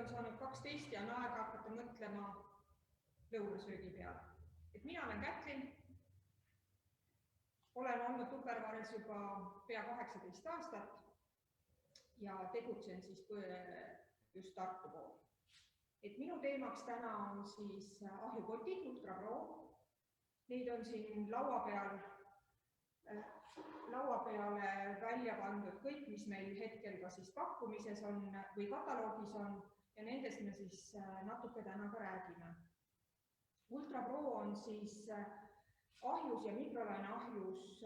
saanud 12 ja on aega hakata mõtlema lõunasöögi peale. Et mina olen Kätlin, olen olnud Tupperwares juba pea 18 aastat ja tegutsen siis just Tartu pool. Et minu teemaks täna on siis ahjupotid, Ultra Pro. Neid on siin laua peale välja pandud kõik, mis meil hetkel ka siis pakkumises on või kataloogis on ja nendest me siis natuke täna ka räägime. Ultra Pro on siis ahjus ja mikrolaineahjus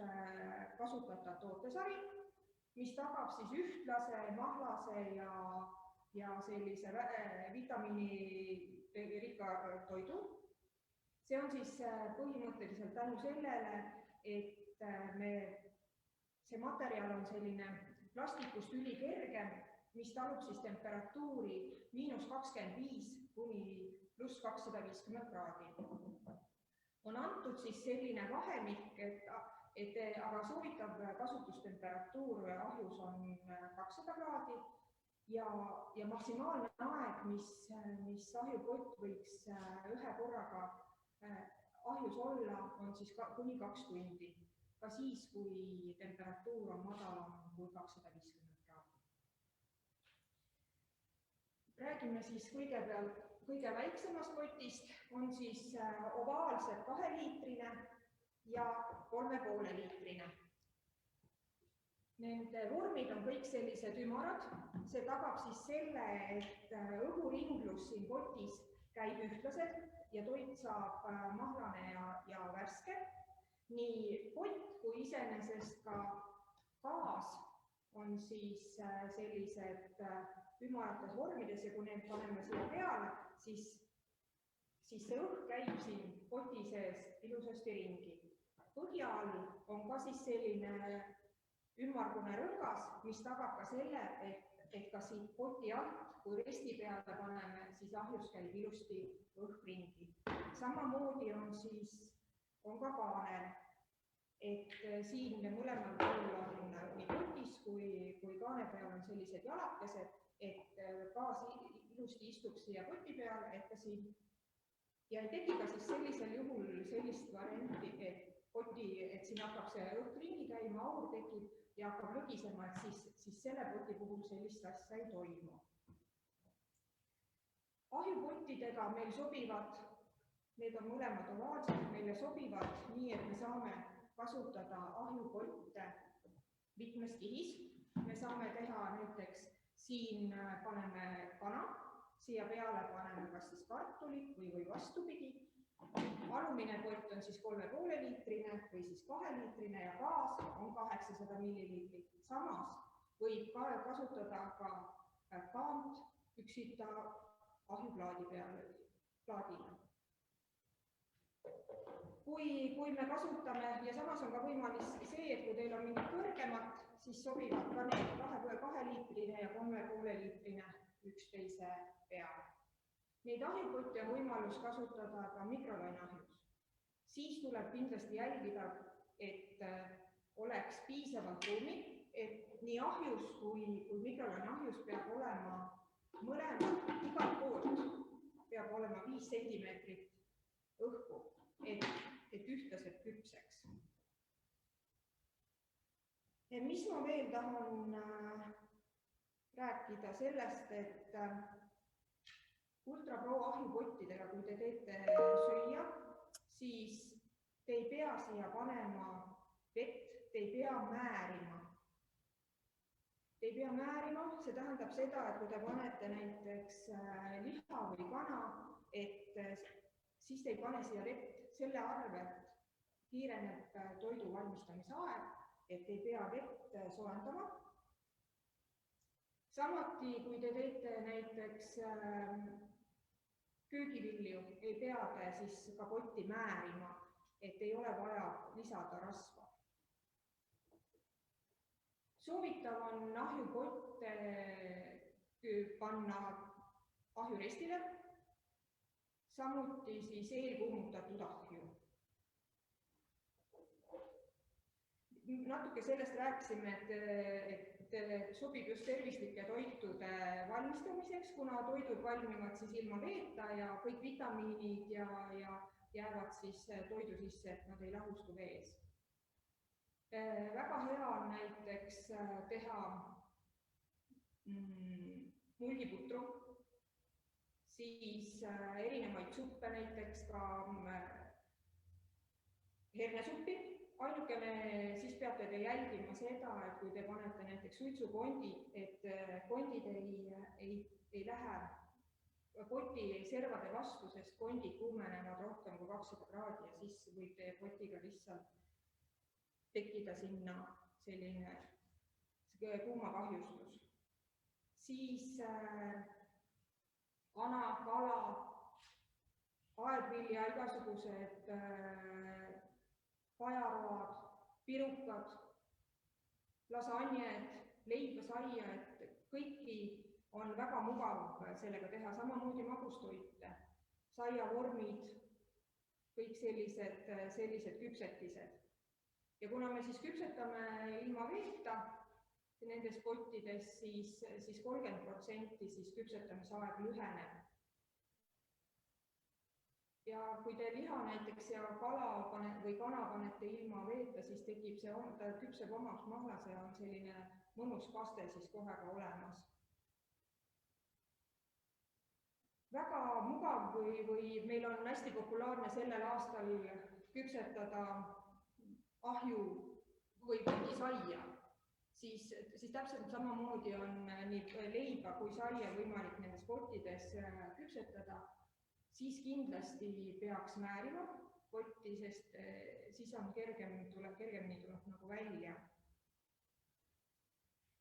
kasutatav tootesari, mis tagab siis ühtlase, mahlase ja sellise vitamiinirikka toidu. See on siis põhimõtteliselt tänu sellele, et see materjal on selline plastikust ülikerge, mis talub siis temperatuuri -25 kuni +250 kraadi. On antud siis selline vahemik, aga soovitav kasutustemperatuur ahjus on 200 kraadi ja maksimaalne aeg, mis ahjupott võiks ühe korraga ahjus olla, on siis kuni 2 tundi. Ka siis, kui temperatuur on madalam kui 250 kraadi. Räägime siis kõigepealt kõige väiksemast potist, on siis ovaalselt 2-liitrine ja 3,5-liitrine. Nende vormid on kõik sellised ümarad, see tagab siis selle, et õhuringlus siin potis käib ühtlaselt ja toit saab mahlane ja värske. Nii pott kui iseenesest ka gaas on siis sellised ümarates vormides ja kui need paneme siia peale, siis see õhk käib siin poti sees ilusasti ringi. Põhja all on ka siis selline ümmargune rõngas, mis tagab ka selle, et ka siit poti alt, kui resti peale paneme, siis ahjus käib ilusti õhk ringi. Samamoodi on ka kaaner, et siin mõlemal pool on nii potis kui kaane peal on sellised jalakesed, et gaas ilusti istub siia poti peale, et ei teki ka siis sellisel juhul sellist varianti, et siin hakkab see õhk ringi käima, aur tekib ja hakkab lõgisema, et siis selle poti puhul sellist asja ei toimu. Ahjupottidega meil sobivad, need on mõlemad ovaalsed, meile sobivad nii, et me saame kasutada ahjupotte mitmes kihis. Me saame teha näiteks, siin paneme kana, siia peale paneme kas siis kartulit või vastupidi. Alumine pott on siis 3,5-liitrine või siis 2-liitrine ja gaas on 800 milliliitrit. Samas võib kasutada ka kaant üksita ahjuplaadi plaadina. Kui me kasutame, ja samas on ka võimalik see, et kui teil on mingid kõrgemad, siis sobivad ka need 2,5-liitrine ja 3,5-liitrine üksteise peale. Neid ahjupotti on võimalus kasutada ka mikrolaineahjus. Siis tuleb kindlasti jälgida, et oleks piisavalt ruumi, et nii ahjus kui mikrolaineahjus peab olema mõlemad igalt poolt peab olema 5 sentimeetrit õhku, et ühtlaselt küpseks. Mis ma veel tahan rääkida sellest, et Ultra Pro ahjupottidega, kui te teete süüa, siis te ei pea siia panema vett, te ei pea määrima. Te ei pea määrima, see tähendab seda, et kui te panete näiteks liha või kana, et siis te ei pane siia vett, selle arvelt kiireneb toidu valmistamise aeg, et ei pea vett soojendama. Samuti, kui te teete näiteks köögivilju, ei pea te siis ka potti määrima, et ei ole vaja lisada rasva. Soovitav on ahjupotte panna ahjurestile, samuti siis eelkuumutatud ahju. Natuke sellest rääkisime, et sobib just tervislike toitude valmistamiseks, kuna toidud valmivad siis ilma veeta ja kõik vitamiinid ja jäävad siis toidu sisse, et nad ei lahustu vees. Väga hea on näiteks teha mulliputru, siis erinevaid suppe, näiteks ka hernesuppi. Ainukene, siis peate te jälgima seda, et kui te panete näiteks suitsukondid, et kondid ei lähe poti servade vastu, sest kondid kuumenevad rohkem kui 200 kraadi ja siis võib teie potiga lihtsalt tekkida sinna selline kuumakahjustus. Siis kana, kala, aedvilja, igasugused pajaroad, pirukad, lasanjed, leibasaia, et kõiki on väga mugav sellega teha, samamoodi magustoite, saiavormid, kõik sellised küpsetised. Ja kuna me siis küpsetame ilma veeta nendes pottides, siis 30% siis küpsetamisaeg lüheneb. Ja kui te liha näiteks ja kala või kana panete ilma veeta, siis tekib see, ta küpseb omaks mahlas ja on selline mõnus kaste siis kohe ka olemas. Väga mugav või meil on hästi populaarne sellel aastal küpsetada ahju või potisaia, siis täpselt samamoodi on nii leiba kui saia võimalik nendes pottides küpsetada. Siis kindlasti peaks määrima potti, sest siis on kergemini tuleb nagu välja.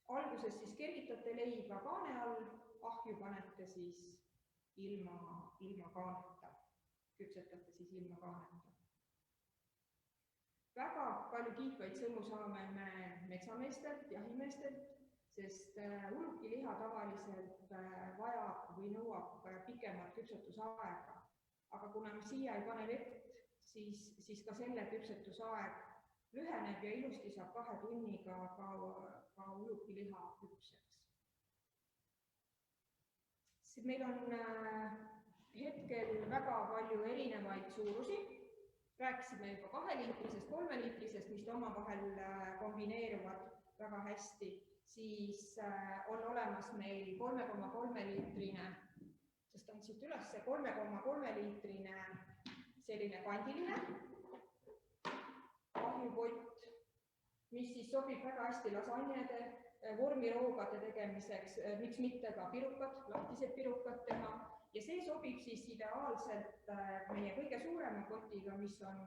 Alguses siis kergitate leiba kaane all, ahju panete siis ilma kaaneta, küpsetate siis ilma kaaneta. Väga palju kiitvaid sõnu saame me metsameestelt, jahimeestelt, sest ulukiliha tavaliselt vajab või nõuab pikemat küpsetusaega. Aga kuna me siia ei pane vett, siis ka selle küpsetusaeg lüheneb ja ilusti saab 2 tunniga ka ulukiliha küpseks. Meil on hetkel väga palju erinevaid suurusi. Rääkisime juba 2-liitrisest, 3-liitrisest, mis omavahel kombineeruvad väga hästi. Siis on olemas meil 3,3-liitrine, sest on siit üles 3,3-liitrine selline kandiline ahjupott, mis siis sobib väga hästi lasanjede, vormiroogade tegemiseks, miks mitte ka pirukad, lahtised pirukad teha. Ja see sobib siis ideaalselt meie kõige suurema potiga, mis on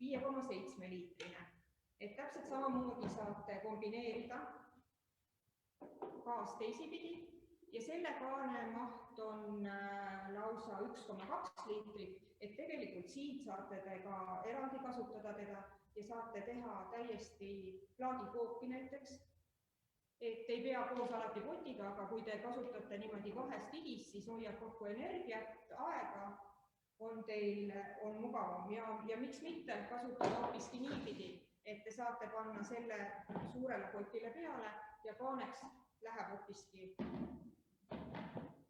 5,7-liitrine. Et täpselt samamoodi saate kombineerida gaas teisipidi ja selle kaane maht on lausa 1,2 liitrit, et tegelikult siit saate te ka eraldi kasutada teda ja saate teha täiesti plaadikooki näiteks, et ei pea koos alati potiga, aga kui te kasutate niimoodi 2 tigis, siis hoiab kokku energiat, aega, teil on mugavam ja miks mitte kasutada hoopiski niipidi, et te saate panna selle suurele potile peale ja kaaneks läheb hoopiski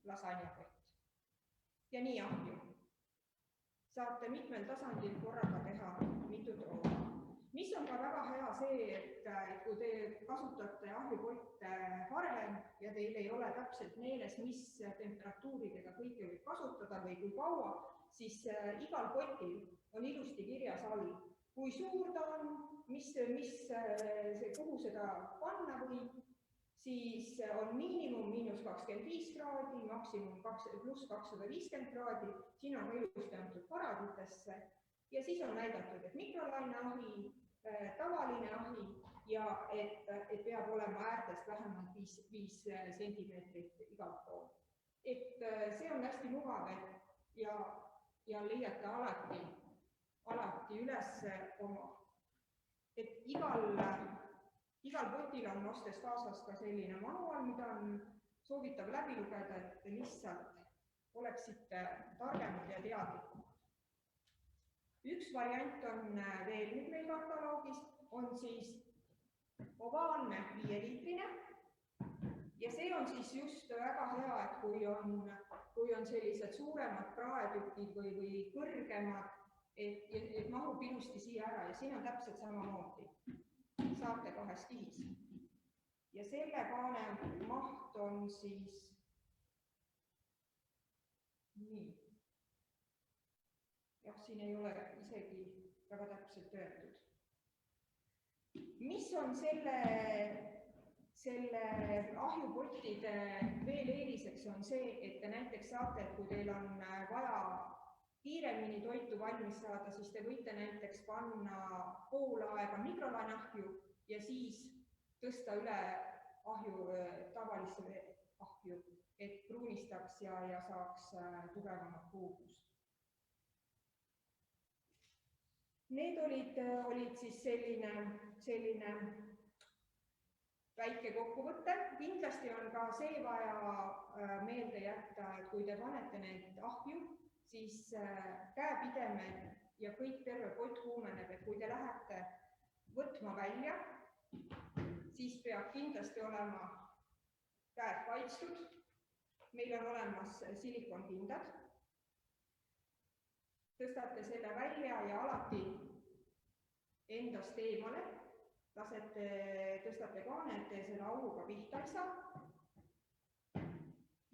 lasanjakott. Ja nii ahju. Saate mitmel tasandil korraga teha mitut rooga. Mis on ka väga hea see, et kui te kasutate ahjupotte harvem ja teil ei ole täpselt meeles, mis temperatuuridega kõike võib kasutada või kui kaua, siis igal potil on ilusti kirjas all, kui suur ta on, kuhu seda panna võib, siis on miinimum -25 kraadi, maksimum pluss 250 kraadi, siin on ilusti antud paraditesse ja siis on näidatud, et mikrolaineahi, tavaline ahi ja et peab olema äärtest vähemalt 5 sentimeetrit igalt poolt. Et see on hästi mugav ja leiate alati üles oma, et igal potil on ostes kaasas ka selline manual, mida on soovitav läbi lugeda, et lihtsalt oleksite targemad ja teadlikumad. Üks variant on veel nüüd meil kataloogis, on siis ovaalne 5-liitrine Ja see on siis just väga hea, et kui on sellised suuremad praetükid või kõrgemad, et mahub ilusti siia ära ja siin on täpselt samamoodi. Saate 2 kihis. Ja selle kaane maht on siis nii. Jah, siin ei ole isegi väga täpselt öeldud. Mis on selle ahjupottide veel eeliseks on see, et te näiteks saate, et kui teil on vaja kiiremini toitu valmis saada, siis te võite näiteks panna pool aega mikrolaineahju ja siis tõsta üle ahju tavalisse ahju, et pruunistaks ja saaks tugevamat puugust. Need olid siis selline väike kokkuvõte. Kindlasti on ka see vaja meelde jätta, et kui te panete need ahju, siis käepidemed ja kõik terve pott kuumeneb, et kui te lähete võtma välja, siis peab kindlasti olema käed kaitstud. Meil on olemas silikonkindad. Tõstate selle välja ja alati endast eemale. Tõstate kaane, et te selle auguga pihta ei saa.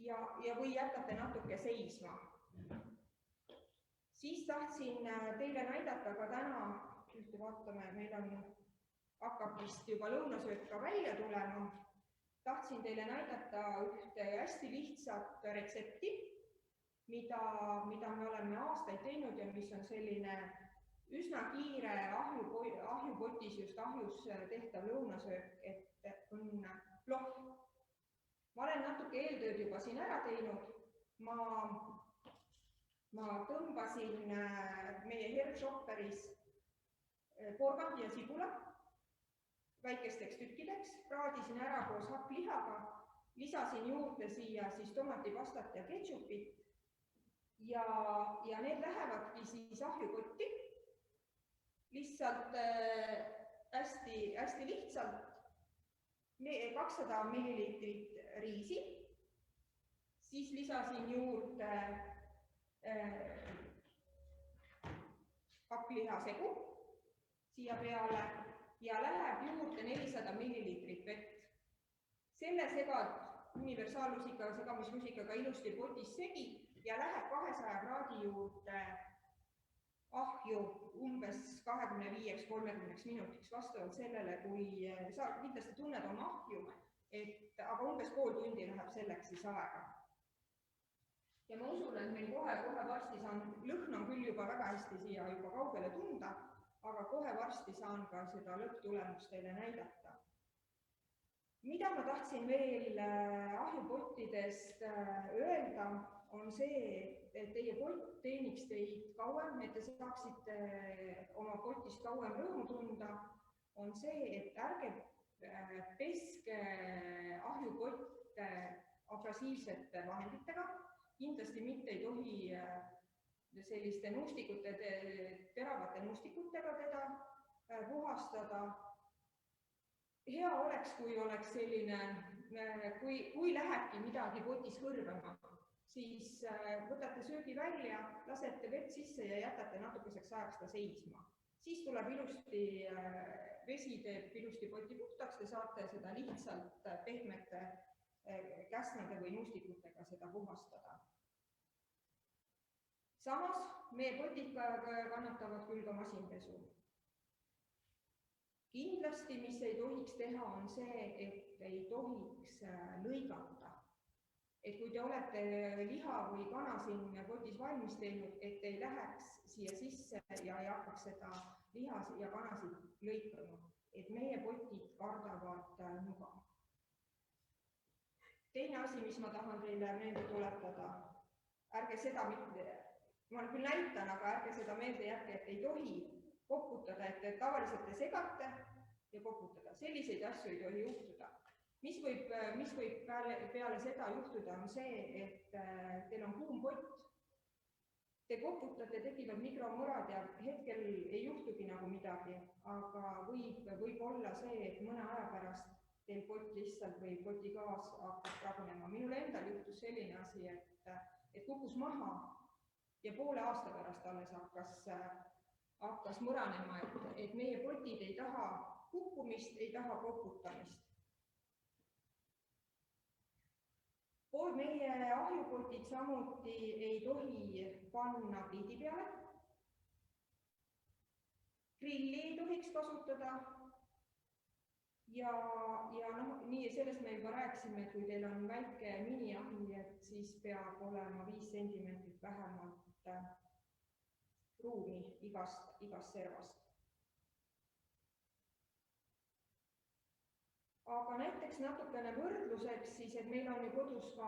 Ja või jätate natuke seisma. Siis tahtsin teile näidata ka täna, ühte vaatame, meil hakkab vist juba lõunasöök ka välja tulema. Tahtsin teile näidata ühte hästi lihtsat retsepti, mida me oleme aastaid teinud ja mis on selline üsna kiire ahjupotis, just ahjus tehtav lõunasöök, et on plohv. Ma olen natuke eeltööd juba siin ära teinud. Ma tõmbasin meie Herbshopperis porgandi ja sibula väikesteks tükkideks, praadisin ära koos hakklihaga, lisasin juurde siia siis tomatipastat ja ketšupit ja need lähevadki siis ahjukotti. Lihtsalt hästi lihtsalt 200 milliliitrit riisi, siis lisasin juurde hakklihasegu siia peale ja läheb juurde 400 milliliitrit vett. Selle segad universaallusikaga, segamislusikaga ilusti potis segi ja läheb 200 kraadi juurde ahju umbes 25-30 minutiks vastavalt sellele, kui sa kindlasti tunned oma ahju, aga umbes pool tundi läheb selleks siis aega. Ja ma usun, et meil kohe varsti lõhn on küll juba väga hästi siia juba kaugele tunda, aga kohe varsti saan ka seda lõpptulemust teile näidata. Mida ma tahtsin veel ahjupottidest öelda, on see, et teie pott teeniks teid kauem, et te saaksite oma potist kauem rõõmu tunda, on see, et ärge peske ahjupotte abrasiivsete vahenditega. Kindlasti mitte ei tohi selliste teravate nuustikutega teda puhastada. Hea oleks, kui oleks selline, kui lähebki midagi potis kõrbema, siis võtate söögi välja, lasete vett sisse ja jätate natukeseks ajaks ta seisma. Siis tuleb ilusti, vesi teeb ilusti poti puhtaks, te saate seda lihtsalt pehmete käsnade või nuustikutega seda puhastada. Samas meie potid kannatavad küll ka masinpesu. Kindlasti, mis ei tohiks teha, on see, et ei tohiks lõigata. Et kui te olete liha või kana siin potis valmis teinud, et ei läheks siia sisse ja ei hakkaks seda liha ja kanasid lõikama. Et meie potid kardavad nuga. Teine asi, mis ma tahan teile meelde tuletada, ärge seda mitte, ma küll näitan, aga ärge seda meelde jätke, et ei tohi koputada, et tavaliselt te segate ja koputada. Selliseid asju ei tohi juhtuda. Mis võib peale seda juhtuda, on see, et teil on kuum pott, te koputate, tekivad mikromõrad ja hetkel ei juhtugi nagu midagi, aga võib olla see, et mõne aja pärast teil pott lihtsalt või potiklaas hakkab pragunema. Minul endal juhtus selline asi, et kukkus maha ja poole aasta pärast alles hakkas muranema, et meie potid ei taha kukkumist, ei taha koputamist. Meie ahjupotid samuti ei tohi panna pliidi peale. Grilli ei tohiks kasutada. Ja nii sellest me juba rääkisime, et kui teil on väike miniahi, et siis peab olema 5 sentimeetrit vähemalt ruumi igast servast. Aga näiteks natukene võrdluseks siis, et meil on ju kodus ka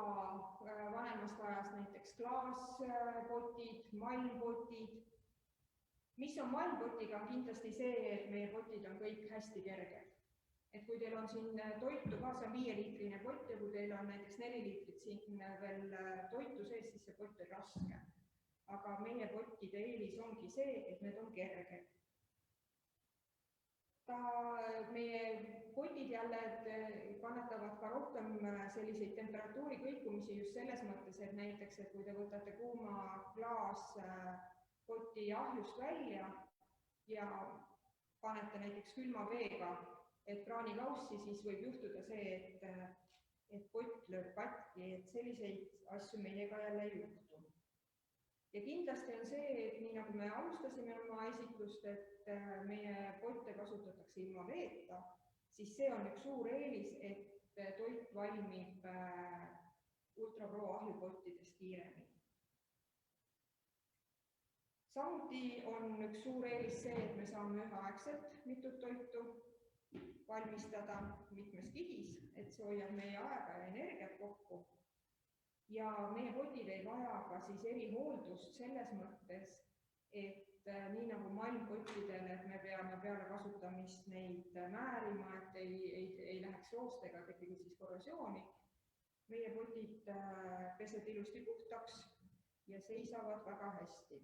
vanemast ajast näiteks klaaspotid, malmpotid. Mis on malmpotiga, on kindlasti see, et meie potid on kõik hästi kerged. Et kui teil on siin toitu ka, see on 5-liitrine pott ja kui teil on näiteks 4 liitrit siin veel toitu sees, siis see pott on raske. Aga meie pottide eelis ongi see, et need on kerged. Meie potid jälle kannatavad ka rohkem selliseid temperatuuri kõikumisi just selles mõttes, et näiteks, et kui te võtate kuuma klaaspoti ahjust välja ja panete näiteks külma veega, et kraanilaussi, siis võib juhtuda see, et pott lööb katki, et selliseid asju meiega jälle ei juhtu. Ja kindlasti on see, et nii nagu me alustasime oma esitlust, et meie potte kasutatakse ilma veeta, siis see on üks suur eelis, et toit valmib Ultra Pro ahjupottidest kiiremini. Samuti on üks suur eelis see, et me saame üheaegselt mitut toitu valmistada mitmes kihis, et see hoiab meie aega ja energiat kokku. Ja meie potid ei vaja ka siis erihooldust selles mõttes, et nii nagu malmpottidel, et me peame peale kasutamist neid määrima, et ei läheks roost ega tekiks siis korrosiooni. Meie potid pesed ilusti puhtaks ja seisavad väga hästi.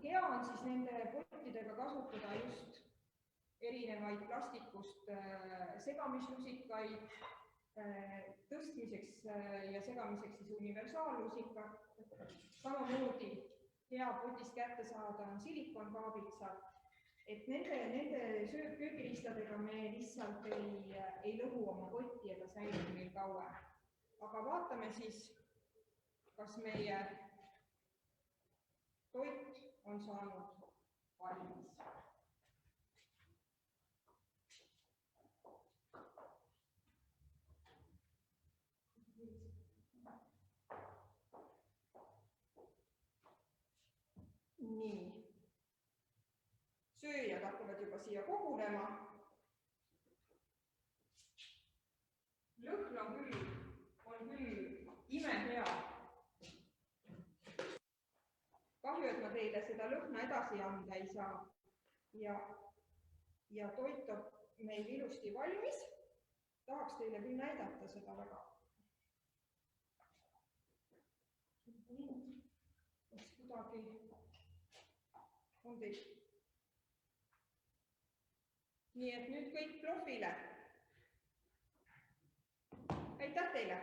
Hea on siis nende pottidega kasutada just erinevaid plastikust segamislusikaid, tõstmiseks ja segamiseks siis universaallusika. Samamoodi hea potist kätte saada on silikoonkaabitsad, et nende köögiriistadega me lihtsalt ei lõhu oma potti ja ta säilib meil kauem. Aga vaatame siis, kas meie toit on saanud valmis. Nii, sööjad hakkavad juba siia kogunema. Lõhn on küll imehea. Kahju, et ma teile seda lõhna edasi anda ei saa. Ja toit on meil ilusti valmis. Tahaks teile küll näidata seda väga. Kuidagi on teil. Nii et nüüd kõik proovile. Aitäh teile!